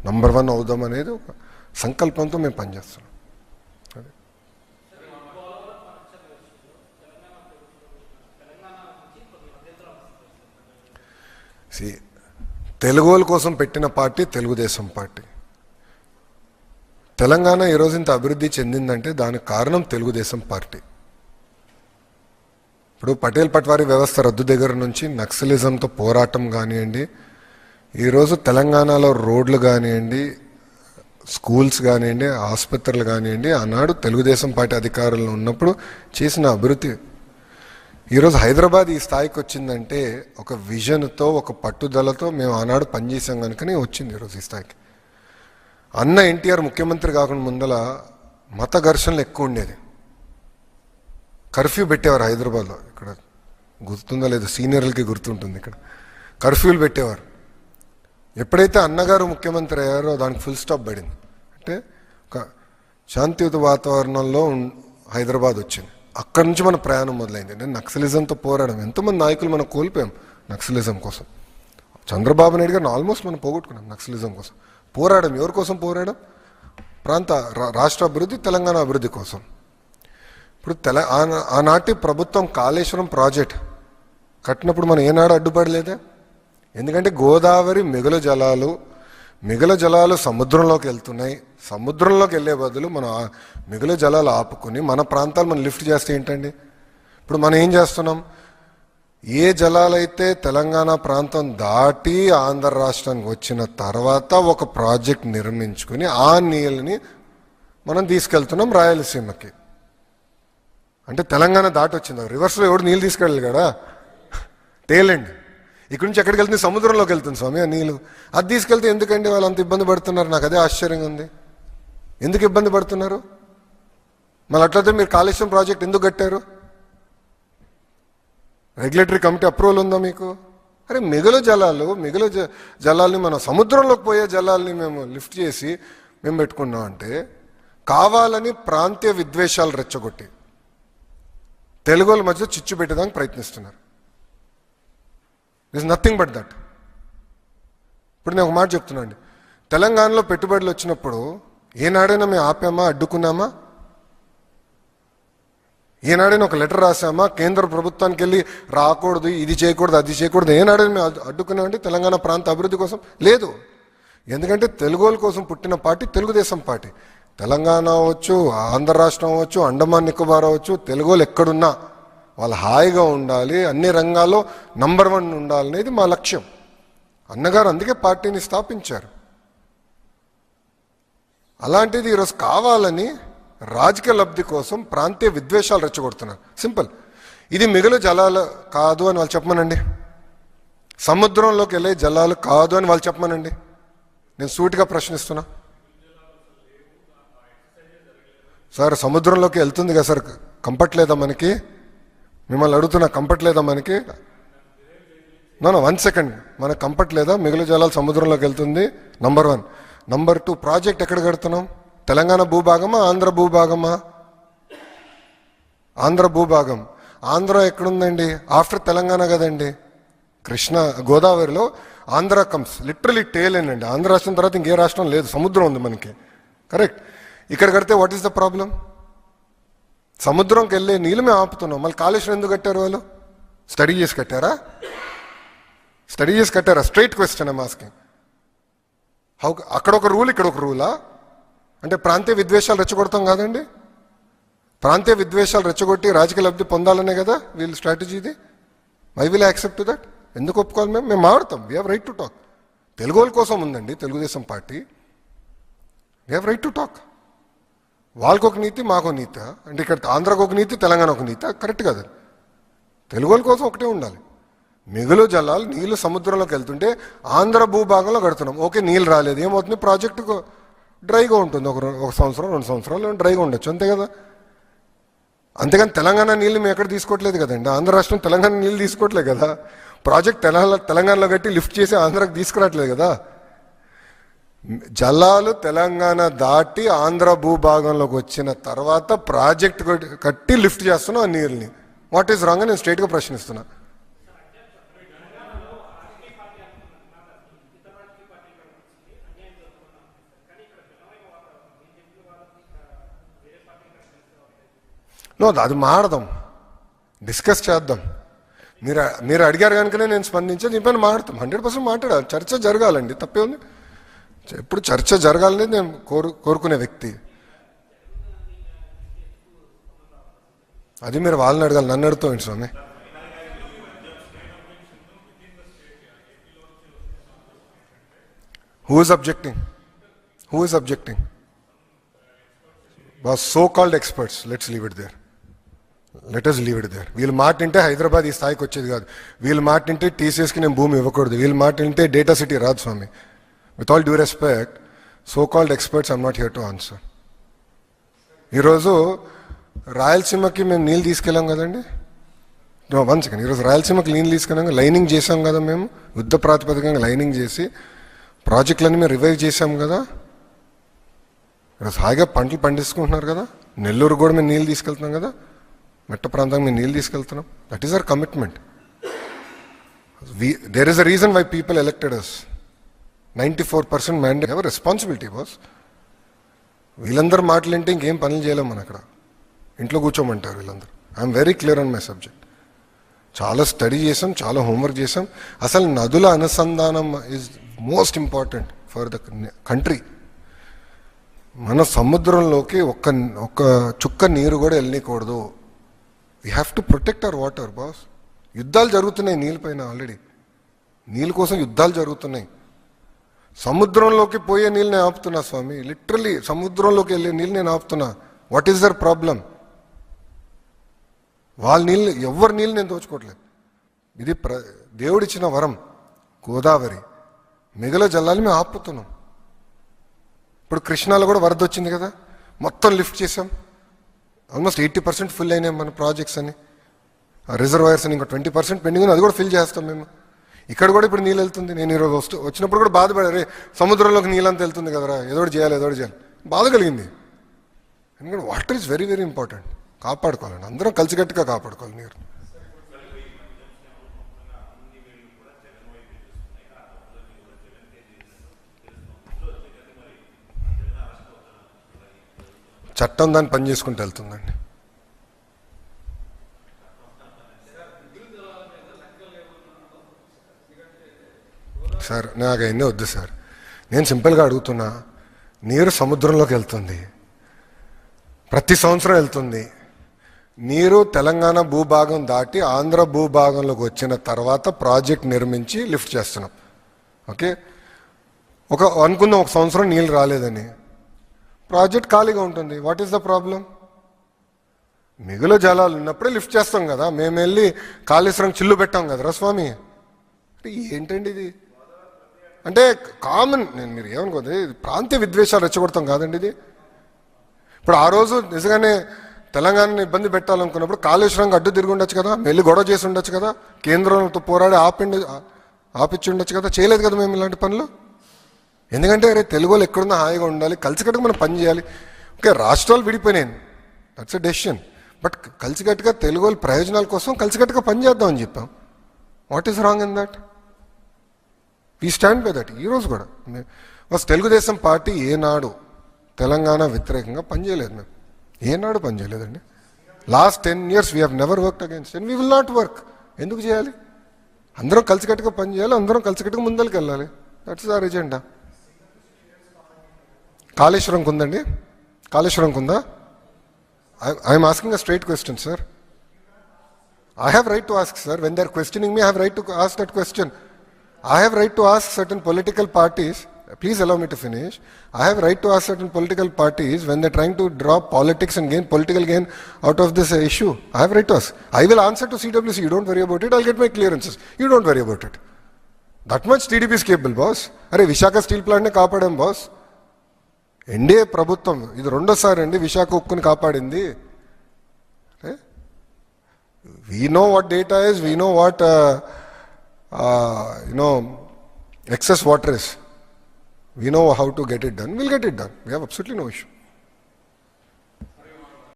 Number 1 అవుదాం అనేది ఒక సంకల్పంతో మేము పనిచేస్తున్నాం. తెలుగు వాళ్ళ కోసం పెట్టిన పార్టీ తెలుగుదేశం పార్టీ. తెలంగాణ ఈరోజు ఇంత అభివృద్ధి చెందిందంటే దానికి కారణం తెలుగుదేశం పార్టీ. ఇప్పుడు పటేల్ పట్వారీ వ్యవస్థ రద్దు దగ్గర నుంచి నక్సలిజంతో పోరాటం కానివ్వండి, ఈరోజు తెలంగాణలో రోడ్లు కానివ్వండి, స్కూల్స్ కానివ్వండి, ఆసుపత్రులు కానివ్వండి, ఆనాడు తెలుగుదేశం పార్టీ అధికారంలో ఉన్నప్పుడు చేసిన అభివృద్ధి. ఈరోజు హైదరాబాద్ ఈ స్థాయికి వచ్చిందంటే ఒక విజన్తో, ఒక పట్టుదలతో మేము ఆనాడు పనిచేసాం కనుకనే వచ్చింది ఈరోజు ఈ స్థాయికి. అన్న ఎన్టీఆర్ ముఖ్యమంత్రి కాకుండా ముందల మత ఘర్షణలు ఎక్కువ ఉండేది. కర్ఫ్యూ పెట్టేవారు హైదరాబాద్లో. ఇక్కడ గుర్తుందో లేదో, సీనియర్లకి గుర్తుంటుంది. ఇక్కడ కర్ఫ్యూలు పెట్టేవారు. ఎప్పుడైతే అన్నగారు ముఖ్యమంత్రి అయ్యారో దానికి ఫుల్ స్టాప్ పడింది. అంటే ఒక శాంతియుత వాతావరణంలో హైదరాబాద్ వచ్చింది. అక్కడి నుంచి మన ప్రయాణం మొదలైంది. నేను నక్సలిజంతో పోరాడం, ఎంతోమంది నాయకులు మనం కోల్పోయాం నక్సలిజం కోసం. చంద్రబాబు నాయుడు గారిని ఆల్మోస్ట్ మనం పోగొట్టుకున్నాం నక్సలిజం కోసం. పోరాడం ఎవరి కోసం పోరాడం? రాష్ట్ర అభివృద్ధి, తెలంగాణ అభివృద్ధి కోసం. ఇప్పుడు ఆనాటి ప్రభుత్వం కాళేశ్వరం ప్రాజెక్ట్ కట్టినప్పుడు మనం ఏనాడు అడ్డుపడలేదే. ఎందుకంటే గోదావరి మిగులు జలాలు సముద్రంలోకి వెళ్తున్నాయి. సముద్రంలోకి వెళ్ళే బదులు మనం మిగులు జలాలు ఆపుకుని మన ప్రాంతాలు మనం లిఫ్ట్ చేస్తే ఏంటండి? ఇప్పుడు మనం ఏం చేస్తున్నాం? ఏ జలాలైతే తెలంగాణ ప్రాంతం దాటి ఆంధ్ర రాష్ట్రానికి వచ్చిన తర్వాత ఒక ప్రాజెక్ట్ నిర్మించుకుని ఆ నీళ్ళని మనం తీసుకెళ్తున్నాం రాయలసీమకి. అంటే తెలంగాణ దాటి వచ్చింది. రివర్స్లో ఎవడు నీళ్ళు తీసుకెళ్ళాలి కదా, తేలండి. ఇక్కడి నుంచి ఎక్కడికి వెళ్తుంది? సముద్రంలోకి వెళ్తుంది స్వామి ఆ నీళ్ళు. అది తీసుకెళ్తే ఎందుకండి వాళ్ళు అంత ఇబ్బంది పడుతున్నారు? నాకు అదే ఆశ్చర్యంగా ఉంది. ఎందుకు ఇబ్బంది పడుతున్నారు? మళ్ళీ అట్లయితే మీరు కాళేశ్వరం ప్రాజెక్ట్ ఎందుకు కట్టారు? రెగ్యులేటరీ కమిటీ అప్రూవల్ ఉందా మీకు? అరే మిగులు జలాల్ని మనం సముద్రంలోకి పోయే జలాల్ని మేము లిఫ్ట్ చేసి మేము పెట్టుకున్నాం అంటే కావాలని ప్రాంతీయ విద్వేషాలు రెచ్చగొట్టి తెలుగు వాళ్ళ మధ్య చిచ్చు పెట్టడానికి ప్రయత్నిస్తున్నారు. This nothing but that. ఇప్పుడు నేను ఒక మాట చెప్తున్నా అండి, తెలంగాణలో పెట్టుబడులు వచ్చినప్పుడు ఏనాడైనా మేము ఆపామా, అడ్డుకున్నామా? ఏనాడైనా ఒక లెటర్ రాసామా? కేంద్ర ప్రభుత్వానికి వెళ్ళి రాకూడదు, ఇది చేయకూడదు, అది చేయకూడదు, ఏనాడైనా మేము అడ్డుకున్నామండి తెలంగాణ ప్రాంత అభివృద్ధి కోసం? లేదు. ఎందుకంటే తెలుగు వాళ్ళ కోసం పుట్టిన పార్టీ తెలుగుదేశం పార్టీ. తెలంగాణ అవ్వచ్చు, ఆంధ్ర రాష్ట్రం అవ్వచ్చు, అండమాన్ నికోబార్ అవ్వచ్చు, తెలుగు వాళ్ళు ఎక్కడున్నా వాళ్ళు హాయిగా ఉండాలి, అన్ని రంగాల్లో నంబర్ 1 ఉండాలనేది మా లక్ష్యం. అన్నగారు అందుకే పార్టీని స్థాపించారు. అలాంటిది ఈరోజు కావాలని రాజకీయ లబ్ధి కోసం ప్రాంతీయ విద్వేషాలు రెచ్చగొడుతున్నారు. సింపుల్. ఇది మిగులు జలాలు కాదు అని వాళ్ళు చెప్పమనండి. సముద్రంలోకి వెళ్ళే జలాలు కాదు అని వాళ్ళు చెప్పమనండి. నేను సూటిగా ప్రశ్నిస్తున్నా. సార్ సముద్రంలోకి వెళ్తుంది కదా సార్, కంఫర్ట్ లేదా మనకి? మిమ్మల్ని అడుగుతున్నా, కంఫర్ట్ లేదా మనకి? No 1 second. మనకు కంఫర్ట్ లేదా? మిగులు జలాలు సముద్రంలోకి వెళ్తుంది, నంబర్ 1. నంబర్ 2, ప్రాజెక్ట్ ఎక్కడ కడుతున్నాం? తెలంగాణ భూభాగమా, ఆంధ్ర భూభాగమా? ఆంధ్ర భూభాగం. ఆంధ్ర ఎక్కడుందండి? ఆఫ్టర్ తెలంగాణ కదండి. గోదావరిలో ఆంధ్ర కమ్స్ లిటరలీ టేల్ అండి. ఆంధ్ర రాష్ట్రం తర్వాత ఇంకే రాష్ట్రం లేదు, సముద్రం ఉంది మనకి. కరెక్ట్. ఇక్కడ కడితే వాట్ ఈస్ ద ప్రాబ్లం? సముద్రంకి వెళ్ళే నీళ్ళు మేము ఆపుతున్నాం. మళ్ళీ కాళేశ్వరం ఎందుకు కట్టారు వాళ్ళు? స్టడీ చేసి కట్టారా? Straight question I'm asking. అక్కడ ఒక రూల్, ఇక్కడ ఒక రూలా? అంటే ప్రాంతీయ విద్వేషాలు రెచ్చగొడతాం కాదండి. ప్రాంతీయ విద్వేషాలు రెచ్చగొట్టి రాజకీయ లబ్ధి పొందాలనే కదా వీళ్ళ స్ట్రాటజీది. I will accept that. ఎందుకు ఒప్పుకోవాలి? మేము మాట్లాడతాం. We have right to talk. Telugu వాళ్ళ కోసం ఉందండి Telugu Desam party. We have right to talk. వాళ్ళకు ఒక నీతి, మాకు నీతి. అంటే ఇక్కడ ఆంధ్రాకు ఒక నీతి, తెలంగాణ ఒక నీతి. కరెక్ట్ కదా. తెలుగు వాళ్ళ కోసం ఒకటే ఉండాలి. మిగులు జలాలు నీళ్ళు సముద్రంలోకి వెళ్తుంటే ఆంధ్ర భూభాగంలో కడుతున్నాం. ఓకే, నీళ్ళు రాలేదు, ఏమవుతుంది? ప్రాజెక్టు డ్రైగా ఉంటుంది. ఒక సంవత్సరం 2 సంవత్సరాలు డ్రైగా ఉండొచ్చు, అంతే కదా. అంతేగాని తెలంగాణ నీళ్ళు మేము ఎక్కడ తీసుకోవట్లేదు కదండి. ఆంధ్ర రాష్ట్రం తెలంగాణ నీళ్ళు తీసుకోవట్లేదు కదా. ప్రాజెక్ట్ తెలంగాణలో కట్టి లిఫ్ట్ చేసి ఆంధ్రాకి తీసుకురావట్లేదు కదా. జలాలు తెలంగాణ దాటి ఆంధ్ర భూభాగంలోకి వచ్చిన తర్వాత ప్రాజెక్ట్ కట్టి లిఫ్ట్ చేస్తున్నాం ఆ నీళ్ళని. వాట్ ఈస్ రాంగ్ అని నేను స్ట్రైట్గా ప్రశ్నిస్తున్నా. నో, అది మాడదాం, డిస్కస్ చేద్దాం. మీరు అడిగారు కనుకనే నేను స్పందించే దీనిపైన మాట్లాడతాం. 100% మాట్లాడాలి, చర్చ జరగాలండి, తప్పే ఉంది. ఎప్పుడు చర్చ జరగాలనేది నేను కోరుకునే వ్యక్తి. అది మీరు వాళ్ళని అడగాలి, నన్ను అడుగుతాం స్వామి. Who is objecting? Who is objecting? Was so-called experts. Let's leave it there. Let us leave it there. వీళ్ళు మాట వింటే హైదరాబాద్ ఈ స్థాయికి వచ్చేది కాదు. వీళ్ళు మాట వింటే టీసీఎస్కి నేను భూమి ఇవ్వకూడదు. వీళ్ళు మాట వింటే డేటా సిటీ రాదు స్వామి. With all due respect, so called experts I'm not here to answer. ఈరోజు రాయలసీమకి మేము నీళ్ళు తీసుకెళ్ళాం కదండి. 1 సెకండ్. ఈరోజు రాయలసీమకి నీళ్ళు తీసుకెళ్ళాం, లైనింగ్ చేసాం కదా మేము, యుద్ధ ప్రాతిపదికంగా లైనింగ్ చేసి ప్రాజెక్టులన్నీ మేము రివైవ్ చేసాం కదా. ఈరోజు హాయిగా పంటలు పండించుకుంటున్నారు కదా. నెల్లూరు కూడా మేము నీళ్ళు తీసుకెళ్తున్నాం కదా, మెట్ట ప్రాంతానికి మేము నీళ్ళు తీసుకెళ్తున్నాం. That is our commitment. There is a reason why people elected us. 94% mandate, our responsibility boss. వీళ్ళందరూ మాటలంటే ఇంకేం పనులు చేయలేం మనం అక్కడ, ఇంట్లో కూర్చోమంటారు వీళ్ళందరూ. I'm very clear on my subject. చాలా స్టడీ చేసాం, చాలా హోంవర్క్ చేసాం. అసలు నదుల అనుసంధానం is most important for the country. మన సముద్రంలోకి ఒక్క చుక్క నీరు కూడా వెళ్ళకూడదు. We have to protect our water boss. యుద్ధాలు జరుగుతున్నాయి నీళ్ళపైన, ఆల్రెడీ నీళ్ళ కోసం యుద్ధాలు జరుగుతున్నాయి. సముద్రంలోకి పోయే నీళ్ళు నేను ఆపుతున్నా స్వామి, లిటరలీ సముద్రంలోకి వెళ్ళే నీళ్ళు నేను ఆపుతున్నా. What is their problem? వాళ్ళ నీళ్ళు, ఎవరి నీళ్ళు నేను దోచుకోవట్లేదు. ఇది దేవుడిచ్చిన వరం గోదావరి. మిగిలిన జలాలు మేము ఆపుతున్నాం. ఇప్పుడు కృష్ణాలో కూడా వరద వచ్చింది కదా, మొత్తం లిఫ్ట్ చేసాం. ఆల్మోస్ట్ 80% ఫుల్ అయినాయి మన ప్రాజెక్ట్స్ అని. రిజర్వాయర్స్ అని ఇంకా 20% పెండింగ్ ఉంది, అది కూడా ఫిల్ చేస్తాం మేము. ఇక్కడ కూడా ఇప్పుడు నీళ్ళు వెళ్తుంది. నేను ఈరోజు వచ్చినప్పుడు కూడా బాధపడారే, సముద్రంలోకి నీళ్ళంతా వెళ్తుంది కదరా, ఏదో చేయాలి, బాధ కలిగింది. ఎందుకంటే water is very very important. కాపాడుకోవాలండి, అందరం కలిసికట్టుగా కాపాడుకోవాలి నీరు. చట్టం దాన్ని పని చేసుకుంటూ వెళ్తుందండి. సార్ నాకు అవన్నీ వద్దు సార్. నేను సింపుల్గా అడుగుతున్నా, నీరు సముద్రంలోకి వెళ్తుంది, ప్రతి సంవత్సరం వెళ్తుంది. నీరు తెలంగాణ భూభాగం దాటి ఆంధ్ర భూభాగంలోకి వచ్చిన తర్వాత ప్రాజెక్ట్ నిర్మించి లిఫ్ట్ చేస్తున్నాం. ఓకే, అనుకుందాం ఒక సంవత్సరం నీళ్ళు రాలేదని, ప్రాజెక్ట్ ఖాళీగా ఉంటుంది. What is the problem? మిగులు జలాలు ఉన్నప్పుడే లిఫ్ట్ చేస్తాం కదా. మేము వెళ్ళి కాళేశ్వరం చిల్లు పెట్టాం కదరా స్వామి. ఏంటండి ఇది? అంటే కామన్, మీరు ఏమనుకోదు, ప్రాంతీయ విద్వేషాలు రెచ్చగొడతాం కాదండి ఇది. ఇప్పుడు ఆ రోజు నిజంగానే తెలంగాణని ఇబ్బంది పెట్టాలనుకున్నప్పుడు కాళేశ్వరంకి అడ్డు తిరిగి ఉండొచ్చు కదా, వెళ్ళి గొడవ చేసి ఉండొచ్చు కదా, కేంద్రంతో పోరాడి ఆపిచ్చి ఉండొచ్చు కదా. చేయలేదు కదా మేము ఇలాంటి పనులు. ఎందుకంటే అరే తెలుగు వాళ్ళు ఎక్కడున్నా హాయిగా ఉండాలి, కలిసికట్టుగా మనం పని చేయాలి. ఓకే, రాష్ట్రాలు విడిపోయినాయి, దట్స్ ఎ డెసిషన్. బట్ కలిసికట్టుగా తెలుగు వాళ్ళ ప్రయోజనాల కోసం కలిసికట్టుగా పని చేద్దామని చెప్పాం. What is wrong in that? We stand by that. ఈరోజు కూడా తెలుగుదేశం పార్టీ ఏనాడు తెలంగాణ వ్యతిరేకంగా పనిచేయలేదు. మేము ఏనాడు పనిచేయలేదండి. Last 10 years we have never worked against and we will not work. ఎందుకు చేయాలి? అందరం కలిసికట్టుగా పని చేయాలి, అందరం కలిసికట్టుగా ముందరికి వెళ్ళాలి. That's our agenda. కాళేశ్వరంకి ఉందండి, కాళేశ్వరంకి ఉందా? I'm asking a straight question sir. I have right to ask, sir. When they are questioning me, I have right to ask that question. I have right to ask certain political parties. Please allow me to finish. I have right to ask certain political parties when they're trying to draw politics and gain political gain out of this issue. I have right to ask. I will answer to CWC. You don't worry about it. I'll get my clearances. You don't worry about it. That much TDP is capable, boss. Arey Vishaka steel plant ne kaapadam, boss. NDA ప్రభుత్వం ఇది రెండోసారి అండి విశాఖ ఉక్కుని కాపాడింది. We know what data is, we know what excess water is. We know how to get it done. We'll get it done. We have absolutely no issue.